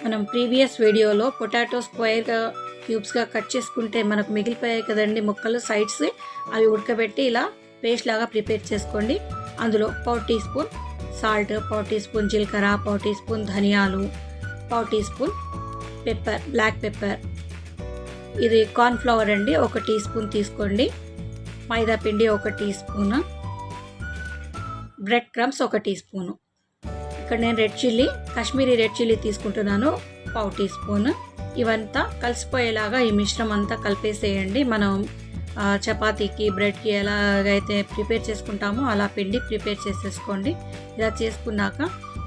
మనం ప్రీవియస్ వీడియోలో potato స్క్వేర్గా క్యూబ్స్గా cut చేసుకుంటే మనకు మిగిలిపోయాయి కదండి ముక్కలు సైడ్స్, అవి ఉడకబెట్టి ఇలా పేస్ట్ లాగా ప్రిపేర్ చేసుకోండి. అందులో 1/4 teaspoon salt, 1/4 teaspoon జీలకర్ర, 1/4 టీ స్పూన్ ధనియాలు, 1/4 teaspoon pepper, black pepper. ఇది కార్న్ఫ్లవర్ అండి, 1 టీ స్పూన్ తీసుకోండి. మైదా పిండి 1 teaspoon, bread crumbs 1 teaspoon. ఇక్కడ నేను red chilli, Kashmiri red chilli తీసుకుంటున్నాను, 1/4 టీ స్పూన్. ఇవంతా కలిసిపోయేలాగా ఈ మిశ్రమం అంతా కలిపేసేయండి. మనం చపాతీకి బ్రెడ్కి ఎలాగైతే ప్రిపేర్ చేసుకుంటామో అలా పిండి ప్రిపేర్ చేసేసుకోండి. ఇలా చేసుకున్నాక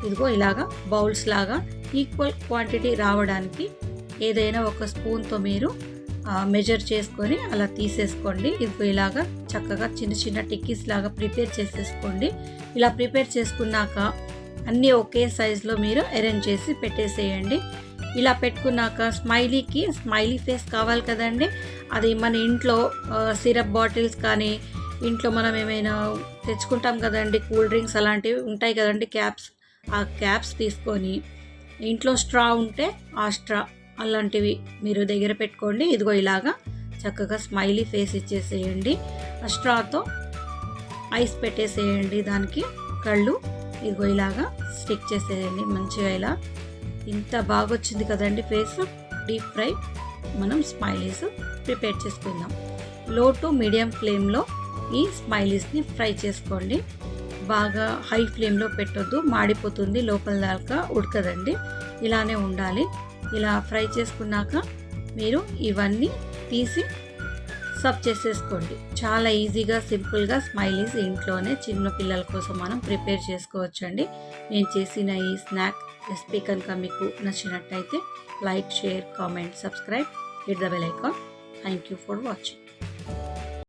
ఇదిగో ఇలాగా బౌల్స్ లాగా ఈక్వల్ క్వాంటిటీ రావడానికి ఏదైనా ఒక స్పూన్తో మీరు మెజర్ చేసుకొని అలా తీసేసుకోండి. ఇదిగో ఇలాగా చక్కగా చిన్న చిన్న టిక్కీస్ లాగా ప్రిపేర్ చేసేసుకోండి. ఇలా ప్రిపేర్ చేసుకున్నాక అన్నీ ఒకే సైజులో మీరు అరేంజ్ చేసి పెట్టేసేయండి. ఇలా పెట్టుకున్నాక స్మైలీ ఫేస్ కావాలి కదండి. అది మన ఇంట్లో సిరప్ బాటిల్స్ కానీ ఇంట్లో మనం ఏమైనా తెచ్చుకుంటాం కదండి, కూల్ డ్రింక్స్ అలాంటివి ఉంటాయి కదండి, క్యాప్స్. ఆ క్యాప్స్ తీసుకొని ఇంట్లో స్ట్రా ఉంటే ఆ స్ట్రా అలాంటివి మీరు దగ్గర పెట్టుకోండి. ఇదిగో ఇలాగా చక్కగా స్మైలీ ఫేస్ ఇచ్చేసేయండి. ఆ స్ట్రాతో ఐస్ పెట్టేసేయండి, దానికి కళ్ళు ఇదిగో ఇలాగా స్టిక్ చేసేయండి మంచిగా. ఇలా ఇంత బాగా వచ్చింది కదండి ఫేస్. డీప్ ఫ్రై మనం స్మైలీస్ ప్రిపేర్ చేసుకుందాం. లో టు మీడియం ఫ్లేమ్లో ఈ స్మైలీస్ని ఫ్రై చేసుకోండి. బాగా హై ఫ్లేమ్లో పెట్టొద్దు, మాడిపోతుంది, లోపల దాకా ఉడకదండి. ఇలానే ఉండాలి. ఇలా ఫ్రై చేసుకున్నాక మీరు ఇవన్నీ తీసి సర్వ్ చేసేసుకోండి. చాలా ఈజీగా సింపుల్గా స్మైలీస్ ఇంట్లోనే చిన్న పిల్లల కోసం మనం ప్రిపేర్ చేసుకోవచ్చండి. నేను చేసిన ఈ స్నాక్ రెసిపీ కనుక మీకు నచ్చినట్టయితే like, share, comment, subscribe, hit the bell icon. Thank you for watching.